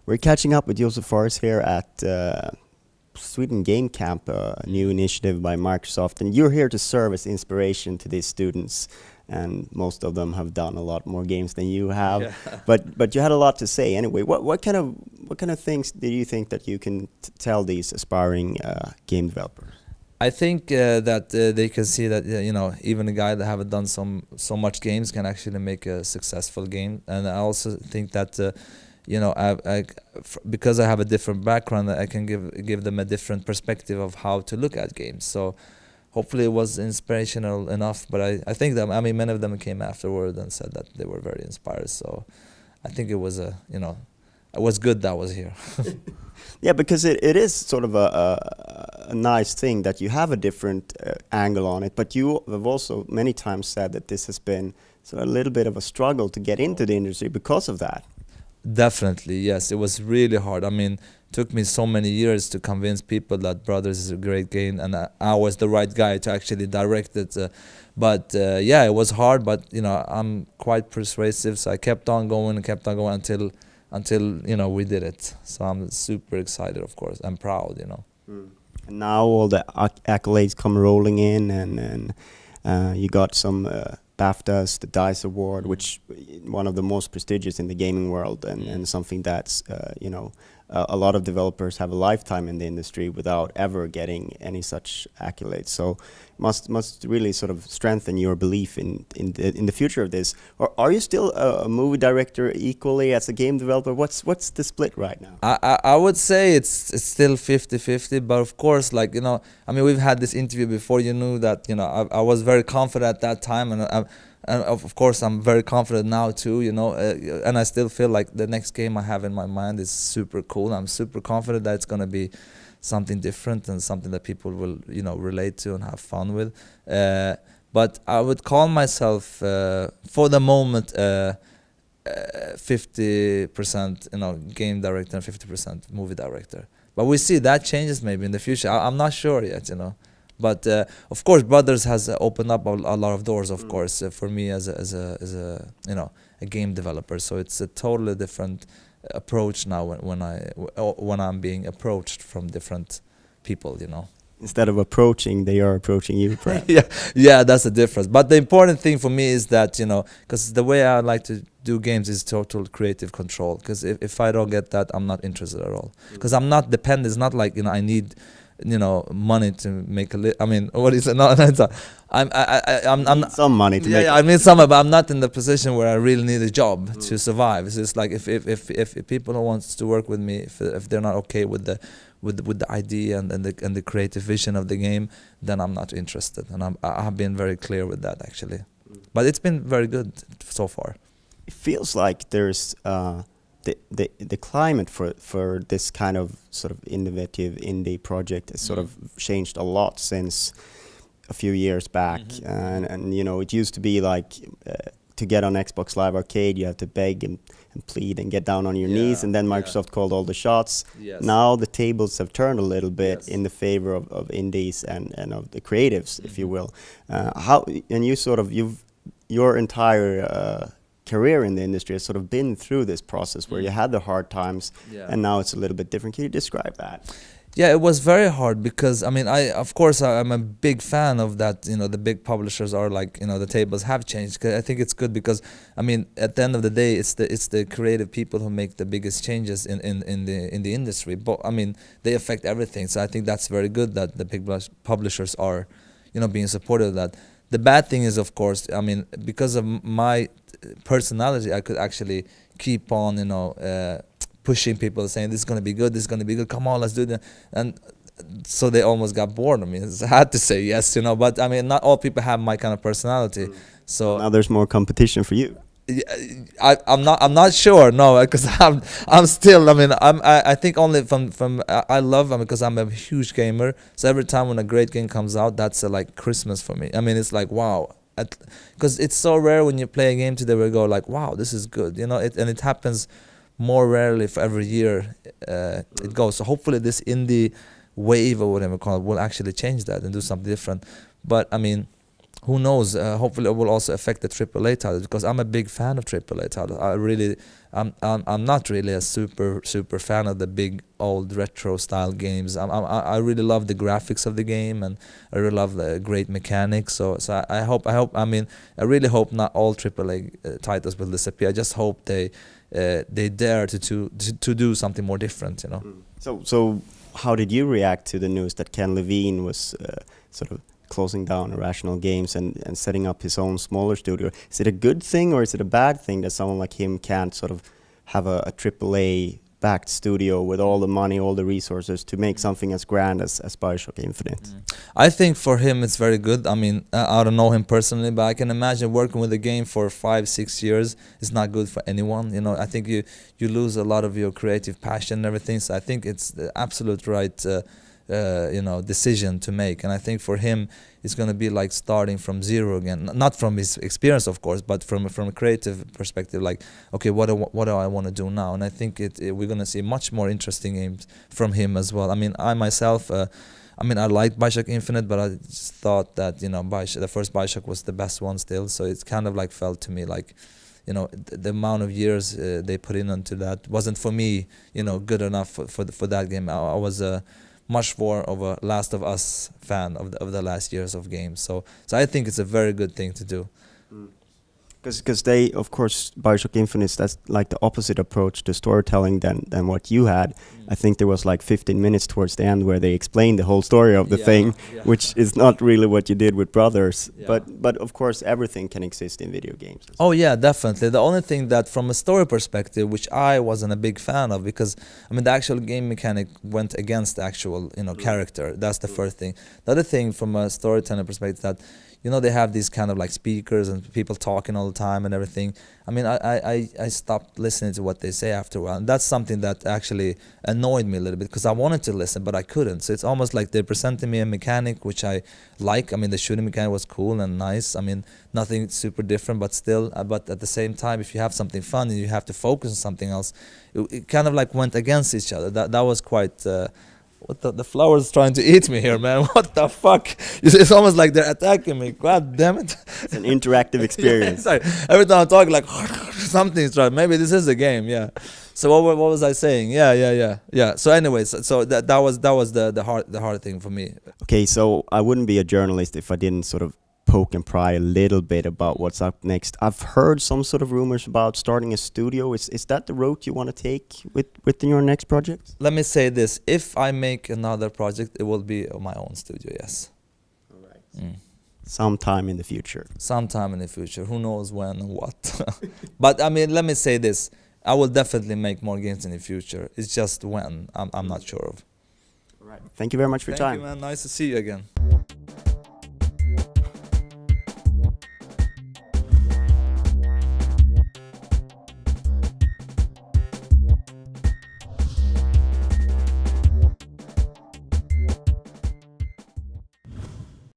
We're catching up with Josef Fares here at Sweden Game Camp, a new initiative by Microsoft, and you're here to serve as inspiration to these students. And most of them have done a lot more games than you have, yeah. but you had a lot to say anyway. What kind of things do you think that you can tell these aspiring game developers? I think that they can see that even a guy that haven't done so much games can actually make a successful game, and I also think that. Because I have a different background, I can give them a different perspective of how to look at games. So hopefully it was inspirational enough. But I think that many of them came afterward and said that they were very inspired. So I think it was it was good that I was here. Yeah, because it is sort of a nice thing that you have a different angle on it. But you have also many times said that this has been sort of a little bit of a struggle to get into the industry because of that. Definitely, yes. It was really hard. It took me so many years to convince people that Brothers is a great game, and I was the right guy to actually direct it. Yeah, it was hard, but I'm quite persuasive, so I kept on going until we did it. So I'm super excited, of course, and proud. And now all the accolades come rolling in, and you got some. BAFTAs, the DICE Award, which one of the most prestigious in the gaming world, and something that's a lot of developers have a lifetime in the industry without ever getting any such accolades. So must really sort of strengthen your belief in the future of this. Or are you still a movie director equally as a game developer? What's the split right now? I would say it's still 50-50, but of course, we've had this interview before. You knew that I was very confident at that time, and of course I'm very confident now too. And I still feel like the next game I have in my mind is super cool. I'm super confident that it's gonna be something different and something that people will relate to and have fun with. But I would call myself for the moment 50% game director and 50% movie director. But we see that changes maybe in the future. I'm not sure yet. But of course, Brothers has opened up a lot of doors. Of course, for me as a game developer. So it's a totally different approach now when I'm being approached from different people. Instead of approaching, they are approaching you. yeah, that's the difference. But the important thing for me is that because the way I like to do games is total creative control. Because if I don't get that, I'm not interested at all. Because I'm not dependent. It's not like I need. Money to make what is it? No, I'm not some money to make. Yeah, I mean some, but I'm not in the position where I really need a job to survive. It's just like if people don't want to work with me, if they're not okay with the idea and the creative vision of the game, then I'm not interested. And I have been very clear with that actually. But it's been very good so far. It feels like there's. The climate for this kind of sort of innovative indie project has sort of changed a lot since a few years back, and it used to be like to get on Xbox Live Arcade you have to beg and plead and get down on your knees, and then Microsoft called all the shots. Yes. Now the tables have turned a little bit in the favor of indies and of the creatives, if you will. Your entire career in the industry has sort of been through this process where you had the hard times, and now it's a little bit different. Can you describe that? Yeah, it was very hard because I'm a big fan of that. The big publishers are like the tables have changed. 'Cause I think it's good because at the end of the day, it's the creative people who make the biggest changes in the industry. But they affect everything. So I think that's very good that the big publishers are being supportive of that. The bad thing is, of course, because of my personality, I could actually keep on, pushing people, saying this is going to be good, come on, let's do that. And so they almost got bored of me. I had to say yes, but not all people have my kind of personality. So now there's more competition for you. I'm not sure, no, because I'm still I think only from I love because I'm a huge gamer, so every time when a great game comes out, that's like Christmas for me. It's like wow, because it's so rare when you play a game today where you go like wow, this is good, and it happens more rarely for every year it goes. So hopefully this indie wave or whatever you call it will actually change that and do something different. But I mean, who knows? Hopefully, it will also affect the AAA titles, because I'm a big fan of AAA titles. I'm not really a super fan of the big old retro style games. I really love the graphics of the game, and I really love the great mechanics. So I hope. I mean, I really hope not all AAA titles will disappear. I just hope they dare to do something more different. You know. So how did you react to the news that Ken Levine was sort of closing down Irrational Games and setting up his own smaller studio? Is it a good thing or is it a bad thing that someone like him can't sort of have a AAA backed studio with all the money, all the resources to make something as grand as Bioshock Infinite? I think for him it's very good. I mean, I don't know him personally, but I can imagine working with a game for 5-6 years is not good for anyone. You know, I think you lose a lot of your creative passion and everything. So I think it's the absolute right decision to make. And I think for him it's going to be like starting from zero again, not from his experience of course, but from a creative perspective, like, okay, what do I want to do now? And I think we're going to see much more interesting games from him as well. I mean, I myself I liked Bioshock Infinite, but I just thought that the first Bioshock was the best one still. So it's kind of like felt to me like, the amount of years they put in onto that wasn't for me, good enough for that game. I was much more of a Last of Us fan of the last years of games. So I think it's a very good thing to do. Because they, of course, Bioshock Infinite, that's like the opposite approach to storytelling than what you had. I think there was like 15 minutes towards the end where they explained the whole story of the thing, which is not really what you did with Brothers. Yeah. But of course, everything can exist in video games. Oh yeah, definitely. The only thing that from a story perspective, which I wasn't a big fan of, because I mean the actual game mechanic went against the actual character. That's the first thing. The other thing from a storytelling perspective, that they have these kind of like speakers and people talking all the time and everything. I mean, I stopped listening to what they say after a while. And that's something that actually annoyed me a little bit, because I wanted to listen, but I couldn't. So it's almost like they're presenting me a mechanic, which I like. I mean, the shooting mechanic was cool and nice. I mean, nothing super different, but still. But at the same time, if you have something fun and you have to focus on something else, it kind of like went against each other. That was quite... what the flower's trying to eat me here, man. What the fuck? It's almost like they're attacking me. God damn it. It's an interactive experience. Sorry. Every time I'm talking, like, something's right. Maybe this is a game, yeah. So what was I saying? Yeah. So anyways, so that was the hard thing for me. Okay, so I wouldn't be a journalist if I didn't sort of poke and pry a little bit about what's up next. I've heard some sort of rumors about starting a studio. Is that the route you want to take within your next project? Let me say this: if I make another project, it will be my own studio. Yes. All right. Sometime in the future. Sometime in the future. Who knows when and what? But I mean, let me say this: I will definitely make more games in the future. It's just when I'm not sure of. All right. Thank you very much for your time. Thank you, man. Nice to see you again.